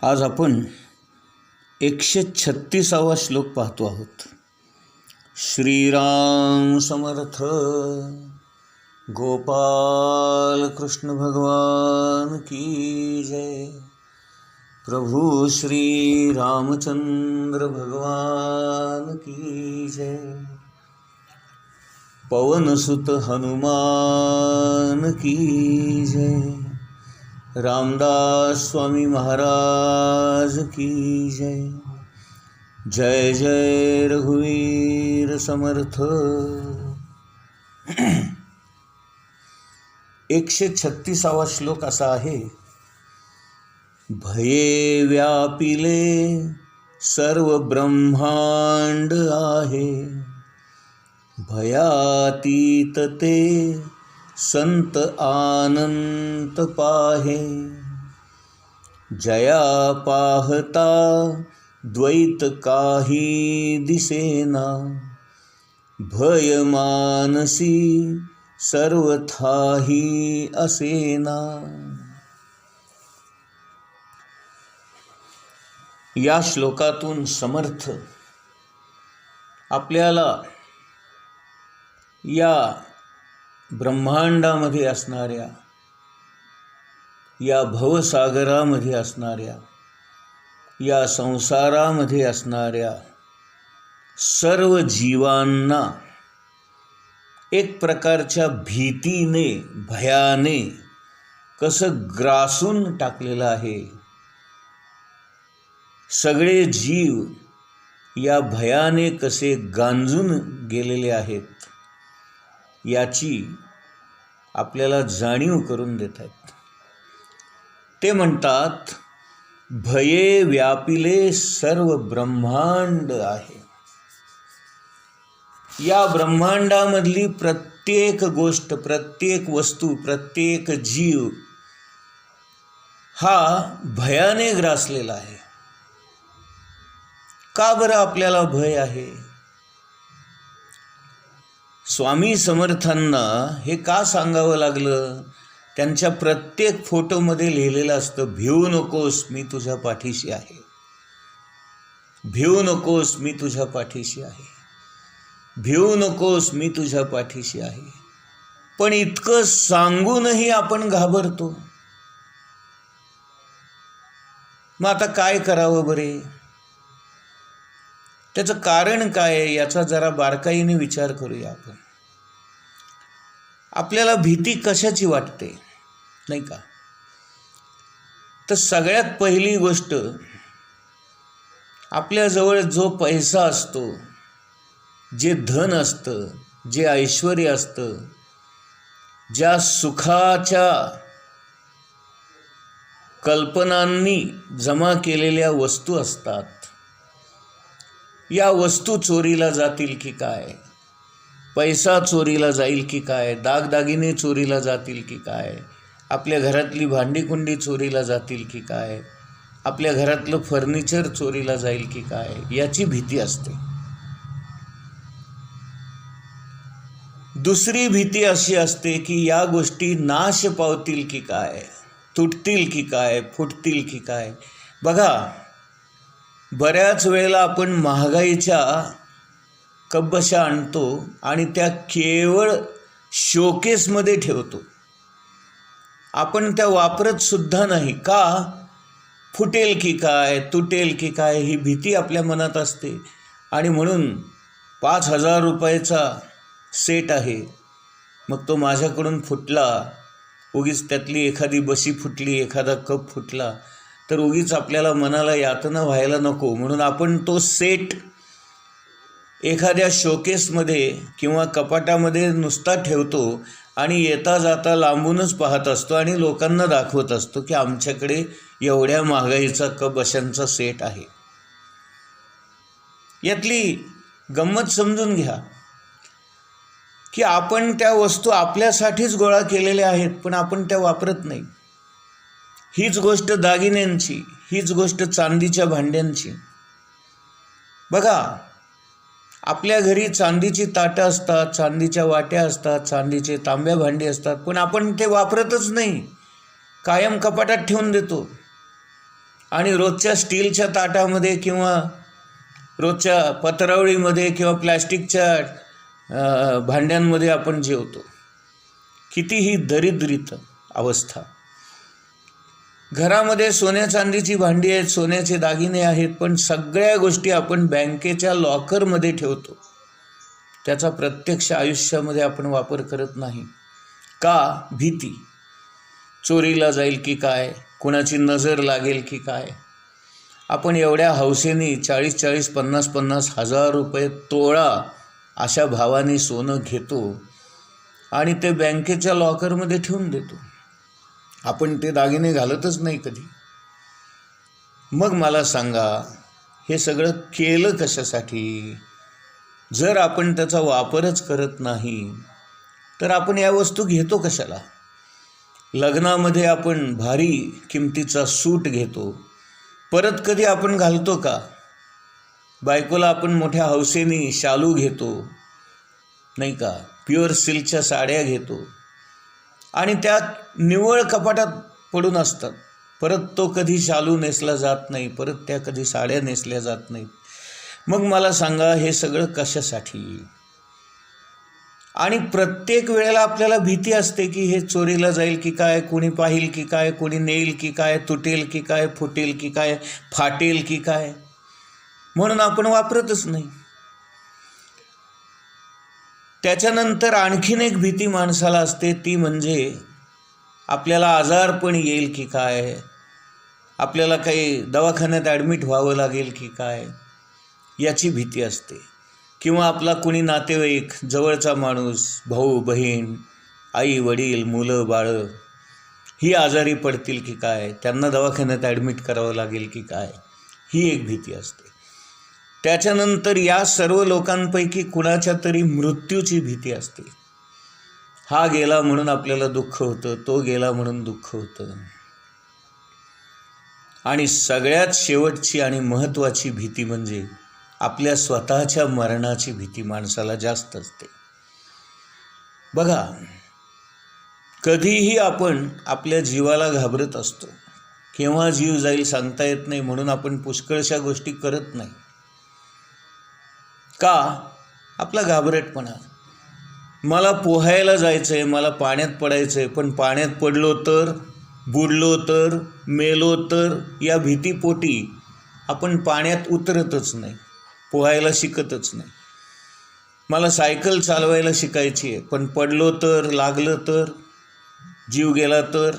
आज आपण 136वा श्लोक पाहतो आहोत. श्रीराम समर्थ. गोपाल कृष्ण भगवान की जय. प्रभु श्री रामचंद्र भगवान की जय. पवन सुत हनुमान की जय. रामदास स्वामी महाराज की जय. जय जय रघुवीर समर्थ. 136वा श्लोक असा आहे. भये व्यापिले सर्व ब्रह्मांड आहे, भयातीत ते संत आनंत पाहे. जया पाहता द्वैत काही दिसेना, भय मानसी सर्वथाही असेना. या श्लोकातून समर्थ आपल्याला या ब्रह्मांडामध्ये असणाऱ्या, या भवसागरामध्ये असणाऱ्या, या संसारामध्ये असणाऱ्या सर्व जीवांना एक प्रकारच्या भीतीने, भयाने कसं ग्रासून टाकलेलं आहे. सगळे जीव या भयाने कसे गांजून गेलेले आहेत याची आपल्याला जाणीव करून देत आहेत. ते म्हणतात, भये व्यापिले सर्व ब्रह्मांड आहे. या ब्रह्मांडामधली प्रत्येक गोष्ट, प्रत्येक वस्तू, प्रत्येक जीव हा भयाने ग्रासलेला आहे. का बरं आपल्याला भय आहे? स्वामी समर्थांना हे का सांगावं लागलं? त्यांच्या प्रत्येक फोटोमध्ये लिहिलेलं असतं, भिवू नकोस, मी तुझ्या पाठीशी आहे. भिवू नकोस, मी तुझ्या पाठीशी आहे. भिवू नकोस, मी तुझ्या पाठीशी आहे. पण इतकं सांगूनही आपण घाबरतो. मग आता काय करावं बरे? त्याचं कारण काय आहे याचा जरा बारकाईने विचार करूया आपण. आपल्याला भीती कशाची वाटते, नाही का? तर सगळ्यात पहिली गोष्ट, आपल्याजवळ जो पैसा असतो, जे धन असतं, जे ऐश्वर्य असतं, ज्या सुखाच्या कल्पनांनी जमा केलेल्या वस्तू असतात, या वस्तू चोरीला जातील की काय? पैसा चोरीला जाईल की काय? दागदागिने चोरीला जातील की काय? आपल्या घरातली भांडीकुंडी चोरीला जातील की काय? आपल्या घरातलं फर्निचर चोरीला जाईल की काय? याची भीती असते. दुसरी भीती अशी असते की या गोष्टी नाश पावतील की काय? तुटतील की काय? फुटतील की काय? बघा, बऱ्याच वेळेला आपण महागाईच्या कब्बशा आणतो आणि त्या केवळ शोकेसमध्ये ठेवतो. आपण त्या वापरत सुद्धा नाही. का? फुटेल की काय? तुटेल की काय? ही भीती आपल्या मनात असते. आणि म्हणून 5,000 रुपयाचा सेट आहे, मग तो माझ्याकडून फुटला, उगीच त्यातली एखादी बशी फुटली, एखादा कप फुटला, तर उगीच आपल्याला मनाला यातना व्हायला नको म्हणून आपण तो सेट एखाद्या शोकेसमध्ये किंवा कपाटामध्ये नुसता ठेवतो आणि येता जाता लांबूनच पाहत असतो आणि लोकांना दाखवत असतो की आमच्याकडे एवढ्या महागाईचा कपबशांचा सेट आहे. यातली गंमत समजून घ्या की आपण त्या वस्तू आपल्यासाठीच गोळा केलेल्या आहेत, पण आपण त्या वापरत नाही. हीच गोष्ट दागिन्यांची, हीच गोष्ट चांदीच्या भांड्यांची. बघा, आपल्या घरी चांदीची ताटं असतात, चांदीच्या वाट्या असतात, चांदीचे तांब्या भांडी असतात, पण आपण ते वापरतच नाही, कायम कपाटात ठेवून देतो. आणि रोजच्या स्टीलच्या ताटामध्ये किंवा रोजच्या पत्रावळीमध्ये किंवा प्लॅस्टिकच्या भांड्यांमध्ये आपण जेवतो. कितीही दरिद्रीत अवस्था. घरामध्ये सोन्या चांदीची भांडी आहेत, सोन्याचे दागिने आहेत, पण सगळ्या गोष्टी आपण बँकेच्या लॉकरमध्ये ठेवतो. त्याचा प्रत्यक्ष आयुष्यामध्ये आपण वापर करत नाही. का? भीती. चोरीला जाईल की काय, कुणाची नजर लागेल की काय. आपण एवढ्या हौसेने 40-40, 50-50 हजार रुपये तोळा अशा भावाने सोनं घेतो आणि ते बँकेच्या लॉकरमध्ये ठेवून देतो. आपण ते दागिने घालतच नाही कधी. मग मला सांगा, हे सगळं केलं कशासाठी? जर आपण त्याचा वापरच करत नाही तर आपण या वस्तू घेतो कशाला? लग्नामध्ये आपण भारी किमतीचा सूट घेतो, परत कधी आपण घालतो का? बायकोला आपण मोठ्या हौसेने शालू घेतो, नाही का? प्युअर सिल्कच्या साड्या घेतो आणि त्यात निव्वळ कपाटात पडून असतात. परत तो कधी शालू नेसला जात नाही, परत त्या कधी साड्या नेसल्या जात नाहीत. मग मला सांगा, हे सगळं कशासाठी? आणि प्रत्येक वेळेला आपल्याला भीती असते की हे चोरीला जाईल की काय, कोणी पाहिल की काय, कोणी नेईल की काय, तुटेल की काय, फुटेल की काय, फाटेल की काय, म्हणून आपण वापरतच नाही. त्याच्यानंतर आणखीन एक भीती माणसाला असते, ती म्हणजे आपल्याला आजारपण येईल की काय, आपल्याला काही दवाखान्यात ॲडमिट व्हावं लागेल की काय, याची भीती असते. किंवा आपला कोणी नातेवाईक, जवळचा माणूस, भाऊ बहीण, आई वडील, मुलं बाळं ही आजारी पडतील की काय, त्यांना दवाखान्यात ॲडमिट करावं लागेल की काय, ही एक भीती असते. त्याच्यानंतर या सर्व लोकांपैकी कुणाच्या तरी मृत्यूची भीती असते. हा गेला म्हणून आपल्याला दुःख होतं, तो गेला म्हणून दुःख होतं. आणि सगळ्यात शेवटची आणि महत्त्वाची भीती म्हणजे आपल्या स्वतःच्या मरणाची भीती माणसाला जास्त असते. बघा, कधीही आपण आपल्या जीवाला घाबरत असतो. केव्हा जीव जाईल सांगता येत नाही, म्हणून आपण पुष्कळशा गोष्टी करत नाही. का? आपला घाबरटपणा. मला पोहायला जायचं आहे, मला पाण्यात पडायचं आहे, पण पाण्यात पडलो तर, बुडलो तर, मेलो तर, या भीतीपोटी आपण पाण्यात उतरतच नाही, पोहायला शिकतच नाही. मला सायकल चालवायला शिकायची आहे, पण पडलो तर, लागलं तर, जीव गेला तर.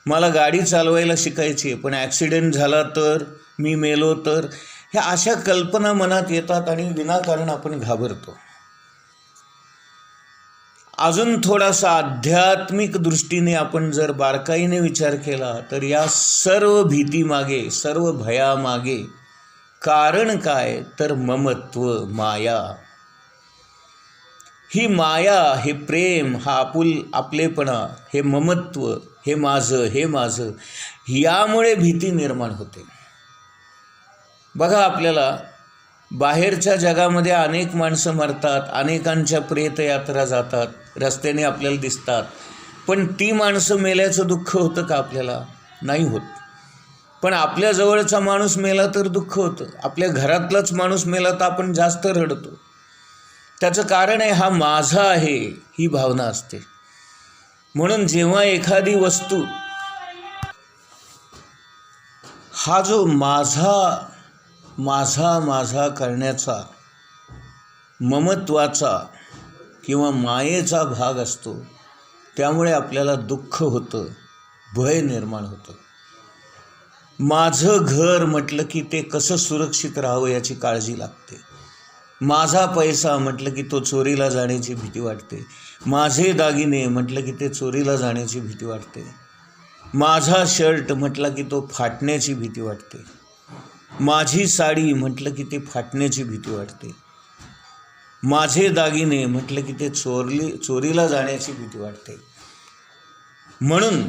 मला गाडी चालवायला शिकायची आहे, पण ॲक्सिडेंट झाला तर, मी मेलो तर. ह्या अशा कल्पना मनात येतात आणि विनाकारण आपण घाबरतो. अजून थोडासा आध्यात्मिक दृष्टीने आपण जर बारकाईने विचार केला तर या सर्व भीतीमागे, सर्व भयामागे कारण काय? तर ममत्व, माया. ही माया, हे प्रेम, हा आपलेपणा, हे ममत्व, हे माझं, हे माझं, यामुळे भीती निर्माण होते. बघा, आपल्याला बाहेरच्या जगामध्ये अनेक माणसं मरतात, अनेकांच्या प्रेतयात्रा जातात, रस्त्याने आपल्याला दिसतात, पण ती माणसं मेल्याचं दुःख होतं का आपल्याला? नाही होत. पण आपल्या जवळचा माणूस मेला तर दुःख होतं. आपल्या घरातलाच माणूस मेला तर आपण जास्त रडतो. त्याचं कारण आहे, हा माझा आहे, ही भावना असते. म्हणून जेव्हा एखादी वस्तू, हा जो माझा माझा माझा करण्याचा, ममत्वाचा किंवा मायेचा भाग असतो, त्यामुळे आपल्याला दुःख होतं, भय निर्माण होतं. माझं घर म्हटलं की ते कसं सुरक्षित राहावं याची काळजी लागते. माझा पैसा म्हटलं की तो चोरीला जाण्याची भीती वाटते. माझे दागिने म्हटलं की ते चोरीला जाण्याची भीती वाटते. माझा शर्ट म्हटलं की तो फाटण्याची भीती वाटते. माझी साडी म्हटलं की ते फाटण्याची भीती वाटते. माझे दागिने म्हटलं की ते चोरीला जाण्याची भीती वाटते. म्हणून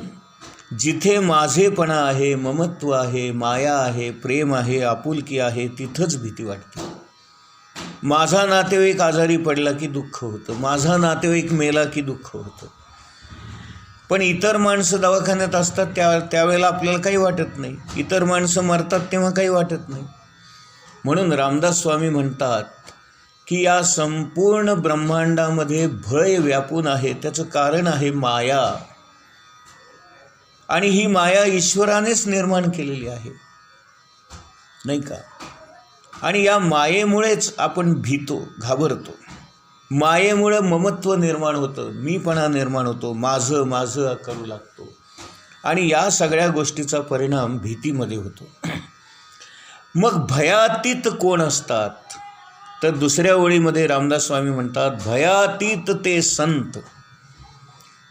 जिथे माझेपणा आहे, ममत्व आहे, माया आहे, प्रेम आहे, आपुलकी आहे, तिथंच भीती वाटते. माझा नातेवाईक आजारी पडला की दुःख होतं, माझा नातेवाईक मेला की दुःख होतं. पण इतर माणसं दवाखान्यात असतात त्यावेळेला आपल्याला काही वाटत नाही, इतर माणसं मरतात तेव्हा काही वाटत नाही. म्हणून रामदास स्वामी म्हणतात की या संपूर्ण ब्रह्मांडामध्ये भय व्यापून आहे. त्याचं कारण आहे माया, आणि ही माया ईश्वरानेच निर्माण केलेली आहे, नाही का. आणि या मायेमुळेच आपण भीतो, घाबरतो. मायेमुळे ममत्व निर्माण होतं, मीपणा निर्माण होतो, माझं माझं करू लागतो, आणि या सगळ्या गोष्टीचा परिणाम भीतीमध्ये होतो. मग भयातीत कोण असतात? तर दुसऱ्या ओळीमध्ये रामदास स्वामी म्हणतात, भयातीत ते संत.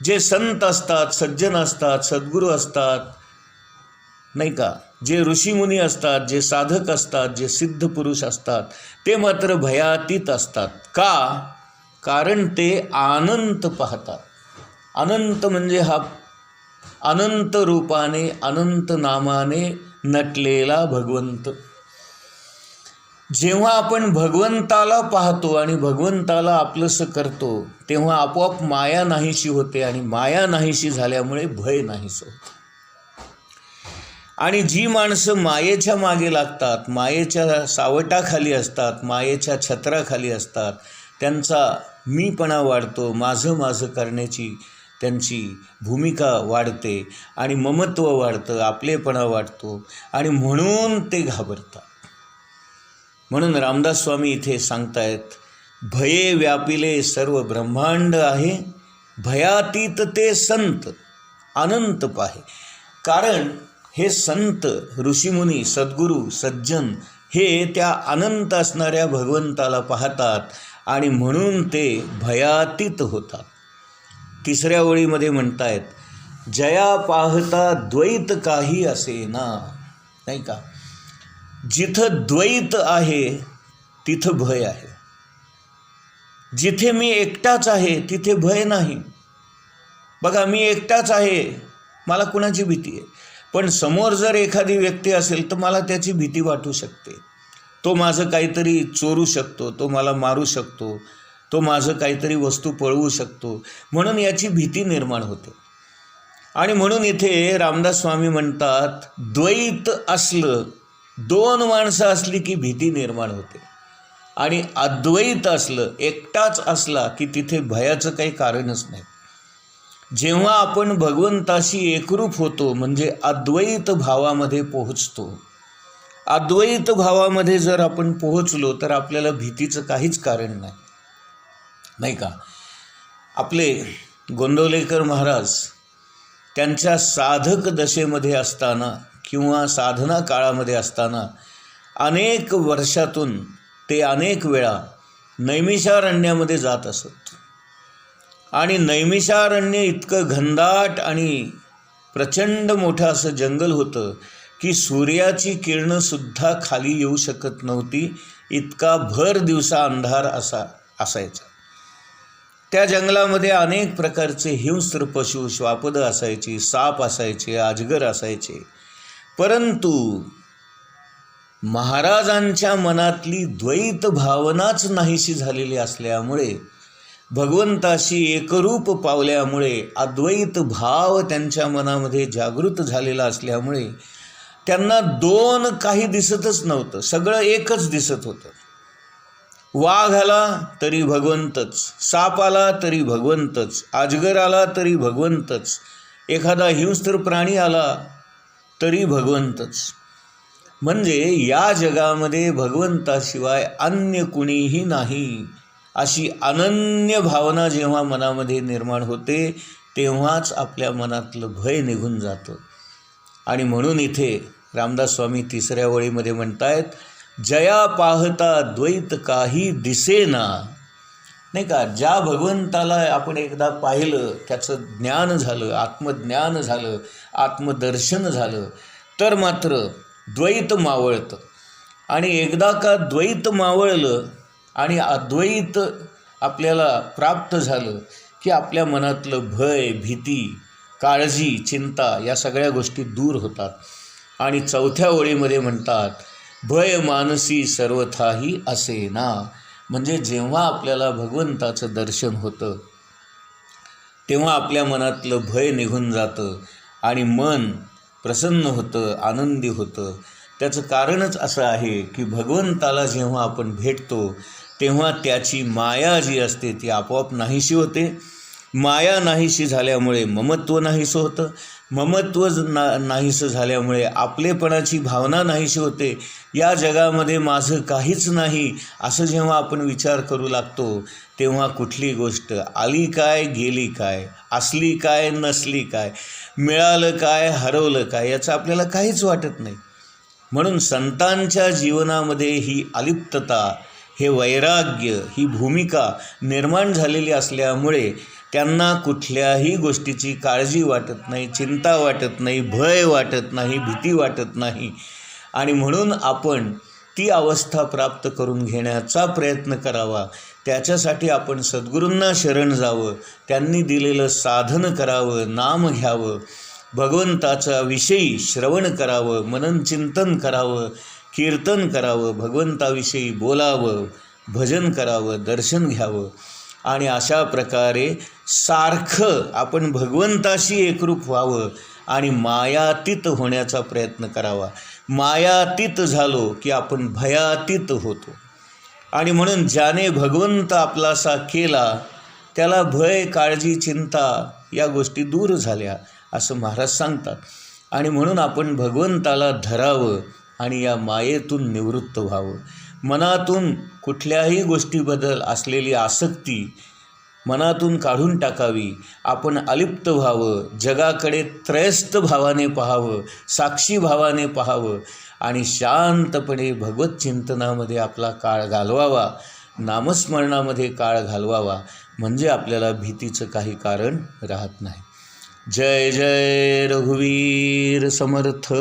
जे संत असतात, सज्जन असतात, सद्गुरू असतात, नाही का, जे ऋषीमुनी असतात, जे साधक असतात, जे सिद्ध पुरुष असतात, ते मात्र भयातीत असतात. का? कारण ते अनंत पाहतात. अनंत म्हणजे हा अनंत रूपाने, अनंत नामाने नटलेला भगवंत. जेव्हा आपण भगवंताला पाहतो आणि भगवंताला आपलंसं करतो, तेव्हा आपोआप माया नाहीशी होते, आणि माया नाहीशी झाल्यामुळे भय नाहीसं होतं. आणि जी माणसं मायेच्या मागे लागतात, मायेच्या सावटाखाली असतात, मायेच्या छत्राखाली असतात, त्यांचा मीपणा वाढतो, माझं माझं करण्याची त्यांची भूमिका वाढते, आणि ममत्व वाढतं, आपलेपणा वाढतो, आणि म्हणून ते घाबरतात. म्हणून रामदास स्वामी इथे सांगतायत, भये व्यापिले सर्व ब्रह्मांड आहे, भयातीत ते संत अनंत पाहे. कारण हे संत, ऋषीमुनी, सद्गुरू, सज्जन हे त्या अनंत असणाऱ्या भगवंताला पाहतात, आणि म्हणून ते भयातीत होतात. तिसऱ्या ओळीमध्ये म्हणतायत, जया पाहता द्वैत काही असेना, नाही का. जिथं द्वैत आहे तिथं भय आहे. जिथे मी एकटाच आहे तिथे भय नाही. बघा, मी एकटाच आहे, मला कुणाची भीती आहे. पण समोर जर एखादी व्यक्ती असेल तर मला त्याची भीती वाटू शकते. तो माझं काहीतरी चोरू शकतो, तो मला मारू शकतो, तो माझं काहीतरी वस्तू पळवू शकतो, म्हणून याची भीती निर्माण होते. आणि म्हणून इथे रामदास स्वामी म्हणतात, द्वैत असलं, दोन माणसं असली की भीती निर्माण होते, आणि अद्वैत असलं, एकटाच असला की तिथे भयाचं काही कारणच नाही. जेव्हा आपण भगवंताशी एकरूप होतो म्हणजे अद्वैत भावामध्ये पोहोचतो, अद्वैत भावामध्ये जर आपण पोहोचलो तर आपल्याला भीतीचं काहीच कारण नाही, नाही का. आपले गोंदवलेकर महाराज त्यांच्या साधक दशेमध्ये असताना किंवा साधना काळामध्ये असताना अनेक वर्षातून ते अनेक वेळा नैमिषारण्यामध्ये जात असत. आणि नैमिषारण्य इतकं घनदाट आणि प्रचंड मोठं असं जंगल होतं की सूर्याची किरणंसुद्धा खाली येऊ शकत नव्हती, इतका भर दिवसा अंधार असायचा. त्या जंगलामध्ये अनेक प्रकारचे हिंस्र पशु, श्वापदं असायची, साप असायचे, अजगर असायचे. परंतु महाराजांच्या मनातली द्वैत भावनाच नाहीशी झालेली असल्यामुळे, भगवंताशी एकरूप पावल्यामुळे, अद्वैत भाव त्यांच्या मनामध्ये जागृत झालेला असल्यामुळे त्यांना दोन काही दिसतच नव्हतं, सगळं एकच दिसत होतं. वाघ आला तरी भगवंतच, साप आला तरी भगवंतच, अजगर आला तरी भगवंतच, एखादा हिंस्र प्राणी आला तरी भगवंतच. म्हणजे या जगामध्ये भगवंताशिवाय अन्य कुणीही नाही, अशी अनन्य भावना जेव्हा मनामध्ये निर्माण होते तेव्हाच आपल्या मनातलं भय निघून जातं. आणि म्हणून इथे रामदास स्वामी तिसऱ्या ओळीमध्ये म्हणतायत, जया पाहता द्वैत काही दिसेना, नाही का. ज्या भगवंताला आपण एकदा पाहिलं, त्याचं ज्ञान झालं, आत्मज्ञान झालं, आत्मदर्शन झालं, तर मात्र द्वैत मावळतं. आणि एकदा का द्वैत मावळलं आणि अद्वैत आपल्याला प्राप्त झालं की आपल्या मनातलं भय, भीती, काळजी, चिंता या सगळ्या गोष्टी दूर होतात. आणि चौथ्या ओळीमध्ये म्हणतात, भय मानसी सर्वथाही असेना. म्हणजे जेव्हा आपल्याला भगवंताचं दर्शन होतं तेव्हा आपल्या मनातलं भय निघून जातं आणि मन प्रसन्न होतं, आनंदी होतं. त्याचं कारणच असं आहे की भगवंताला जेव्हा आपण भेटतो तेव्हा त्याची माया जी असते ती आपोआप नाहीशी होते. माया नाहीशी झाल्यामुळे ममत्व नाहीसं होतं. ममत्व नाहीसं झाल्यामुळे आपलेपणाची भावना नाहीशी होते. या जगामध्ये माझं काहीच नाही असं जेव्हा आपण विचार करू लागतो तेव्हा कुठली गोष्ट आली काय, गेली काय, असली काय, नसली काय, मिळालं काय, हरवलं काय, याचं आपल्याला काहीच वाटत नाही. म्हणून संतांच्या जीवनामध्ये ही अलिप्तता, हे वैराग्य, ही भूमिका निर्माण झालेली असल्यामुळे त्यांना कुठल्याही गोष्टीची काळजी वाटत नाही, चिंता वाटत नाही, भय वाटत नाही, भीती वाटत नाही. आणि म्हणून आपण ती अवस्था प्राप्त करून घेण्याचा प्रयत्न करावा. त्याच्यासाठी आपण सद्गुरूंना शरण जावं, त्यांनी दिलेलं साधन करावं, नाम घ्यावं, भगवंताचा विषयी श्रवण करावं, मनन चिंतन करावं, कीर्तन करावं, भगवंताविषयी बोलावं, भजन करावं, दर्शन घ्यावं. आणि अशा प्रकारे सारखं आपण भगवंताशी एकरूप व्हावं आणि मायातीत होण्याचा प्रयत्न करावा. मायातीत झालो की आपण भयातीत होतो. आणि म्हणून ज्याने भगवंत आपलासा केला त्याला भय, काळजी, चिंता या गोष्टी दूर झाल्या असं महाराज सांगतात. आणि म्हणून आपण भगवंताला धरावं आणि या मायेतून निवृत्त व्हावं. मनातून कुठल्याही गोष्टीबद्दल असलेली आसक्ती मनातून काढून टाकावी. आपण अलिप्त व्हावं, जगाकडे त्रयस्थ भावाने पाहावं, साक्षी भावाने पाहावं आणि शांतपणे भगवत चिंतनामध्ये आपला काळ घालवावा, नामस्मरणामध्ये काळ घालवावा. म्हणजे आपल्याला भीतीचं काही कारण राहत नाही. जय जय रघुवीर समर्थ.